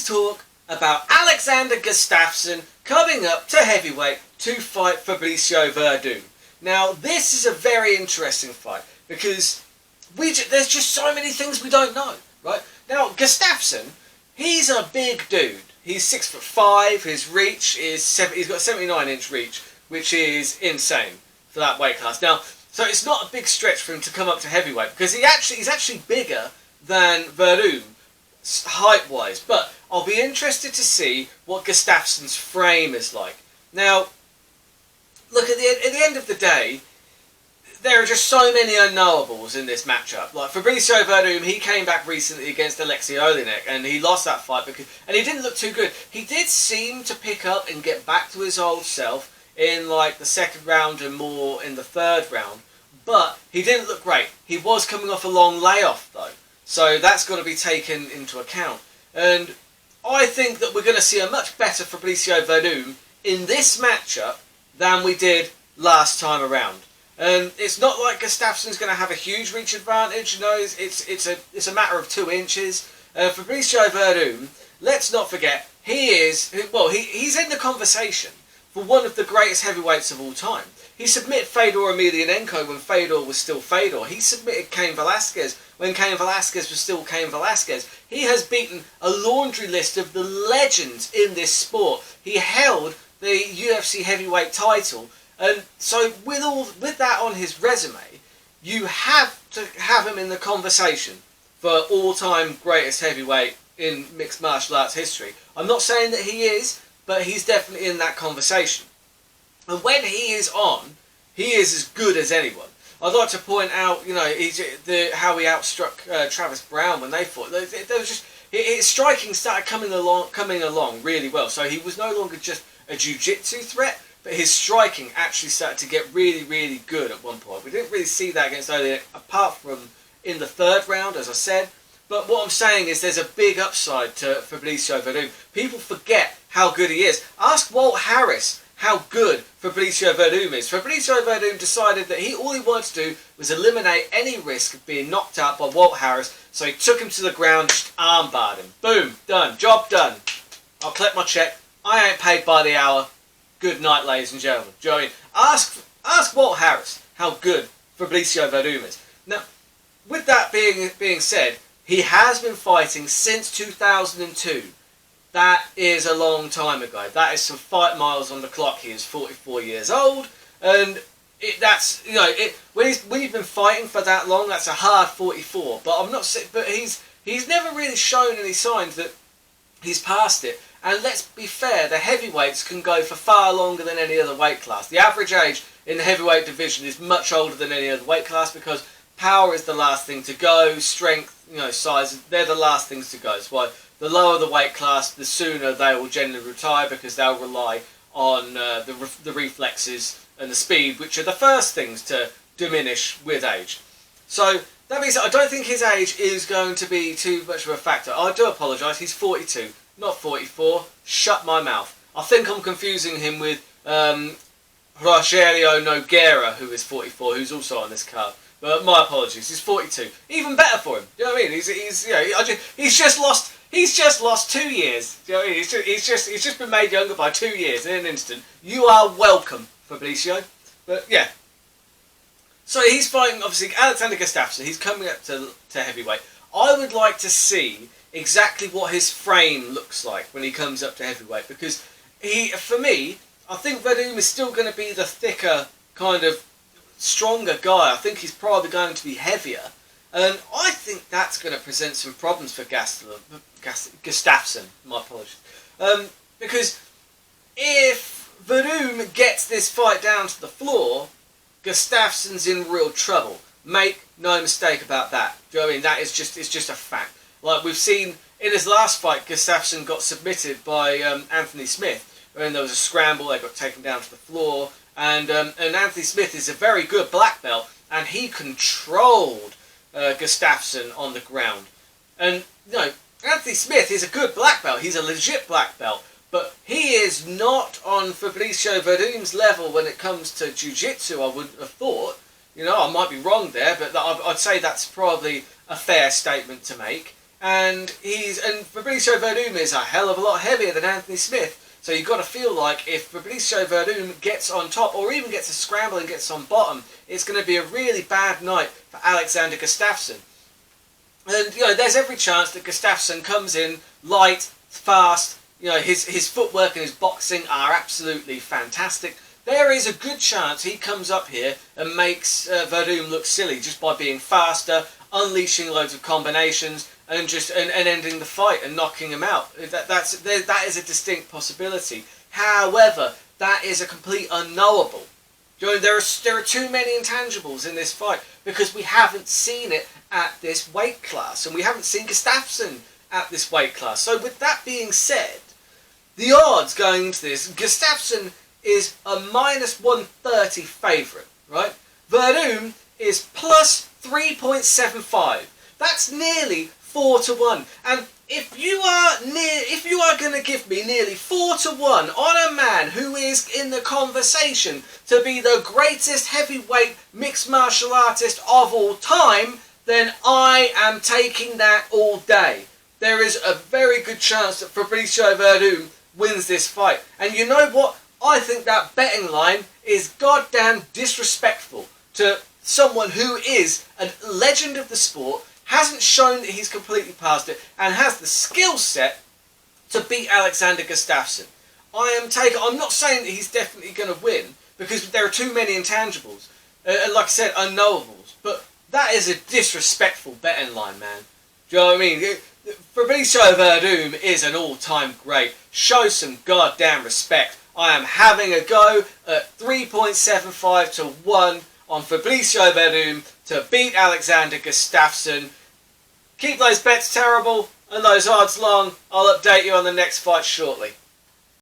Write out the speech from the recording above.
is talk about Alexander Gustafsson coming up to heavyweight to fight Fabricio Werdum. Now, this is a very interesting fight because there's just so many things we don't know, right? Now, Gustafsson, he's a big dude. He's 6'5". His reach is he's got 79-inch reach, which is insane for that weight class. Now, so it's not a big stretch for him to come up to heavyweight because he's actually bigger than Werdum height-wise. But I'll be interested to see what Gustafsson's frame is like. Now, look, at the end of the day, there are just so many unknowables in this matchup. Like Fabricio Werdum, he came back recently against Alexei Oleinik, and he lost that fight and he didn't look too good. He did seem to pick up and get back to his old self in like the second round and more in the third round, but he didn't look great. He was coming off a long layoff though, so that's got to be taken into account. And I think that we're going to see a much better Fabricio Werdum in this matchup than we did last time around. And it's not like Gustafsson's going to have a huge reach advantage. You know, it's a matter of 2 inches. Fabricio Werdum, let's not forget, he's in the conversation for one of the greatest heavyweights of all time. He submitted Fedor Emelianenko when Fedor was still Fedor. He submitted Cain Velasquez when Cain Velasquez was still Cain Velasquez. He has beaten a laundry list of the legends in this sport. He held the UFC heavyweight title. And so with that on his resume, you have to have him in the conversation for all-time greatest heavyweight in mixed martial arts history. I'm not saying that he is, but he's definitely in that conversation. And when he is on, he is as good as anyone. I'd like to point out, you know, how he outstruck Travis Brown when they fought. There was just his striking started coming along really well. So he was no longer just a jiu-jitsu threat, but his striking actually started to get really, really good at one point. We didn't really see that against Oleinik, apart from in the third round, as I said. But what I'm saying is there's a big upside to Fabricio Werdum. People forget how good he is. Ask Walt Harris how good Fabricio Werdum is. Fabricio Werdum decided that all he wanted to do was eliminate any risk of being knocked out by Walt Harris, so he took him to the ground, just armbarred him. Boom, done, job done. I'll collect my check. I ain't paid by the hour. Good night, ladies and gentlemen. Do you know what I mean? Ask Walt Harris how good Fabricio Werdum is. Now, with that being said, he has been fighting since 2002. That is a long time ago. That is some fight miles on the clock. He is 44 years old, and when you've been fighting for that long, that's a hard 44. But he's never really shown any signs that he's past it. And let's be fair, the heavyweights can go for far longer than any other weight class. The average age in the heavyweight division is much older than any other weight class because power is the last thing to go, strength, size, they're the last things to go. That's why the lower the weight class, the sooner they will generally retire because they'll rely on the reflexes and the speed, which are the first things to diminish with age. So that means that I don't think his age is going to be too much of a factor. I do apologise, he's 42. Not 44. Shut my mouth. I think I'm confusing him with Rogerio Nogueira, who is 44, who's also on this card. But my apologies. He's 42. Even better for him. Do you know what I mean? He's just lost 2 years. Do you know what I mean? He's just been made younger by 2 years in an instant. You are welcome, Fabricio. But yeah. So he's fighting obviously Alexander Gustafsson. He's coming up to heavyweight. I would like to see exactly what his frame looks like when he comes up to heavyweight, because for me, I think Werdum is still going to be the thicker, kind of stronger guy. I think he's probably going to be heavier, and I think that's going to present some problems for Gustafsson. My apologies, because if Werdum gets this fight down to the floor, Gustafsson's in real trouble. Make no mistake about that. Do you know what I mean? It's just a fact. Like we've seen in his last fight, Gustafsson got submitted by Anthony Smith. When there was a scramble, they got taken down to the floor. And Anthony Smith is a very good black belt, and he controlled Gustafsson on the ground. And Anthony Smith is a good black belt. He's a legit black belt. But he is not on Fabricio Werdum's level when it comes to jiu-jitsu, I wouldn't have thought. I might be wrong there, but I'd say that's probably a fair statement to make. and Fabricio Werdum is a hell of a lot heavier than Anthony Smith. So you've got to feel like if Fabricio Werdum gets on top or even gets a scramble and gets on bottom, it's going to be a really bad night for Alexander Gustafsson. And there's every chance that Gustafsson comes in light, fast. His footwork and his boxing are absolutely fantastic. There is a good chance he comes up here and makes Werdum look silly just by being faster, unleashing loads of combinations, and ending the fight and knocking him out. That is a distinct possibility. However, that is a complete unknowable. There are too many intangibles in this fight because we haven't seen it at this weight class, and we haven't seen Gustafsson at this weight class. So with that being said, the odds going into this, Gustafsson is a -130 favourite, right? Werdum is plus 3.75. That's nearly 4 to 1. And if you are going to give me nearly 4 to 1 on a man who is in the conversation to be the greatest heavyweight mixed martial artist of all time, then I am taking that all day. There is a very good chance that Fabricio Werdum wins this fight. And you know what? I think that betting line is goddamn disrespectful to someone who is a legend of the sport, hasn't shown that he's completely past it, and has the skill set to beat Alexander Gustafsson. I'm not saying that he's definitely going to win, because there are too many intangibles. Like I said, unknowables. But that is a disrespectful betting line, man. Do you know what I mean? Fabricio Werdum is an all-time great. Show some goddamn respect. I am having a go at 3.75 to 1 on Fabricio Werdum to beat Alexander Gustafsson. Keep those bets terrible and those odds long. I'll update you on the next fight shortly.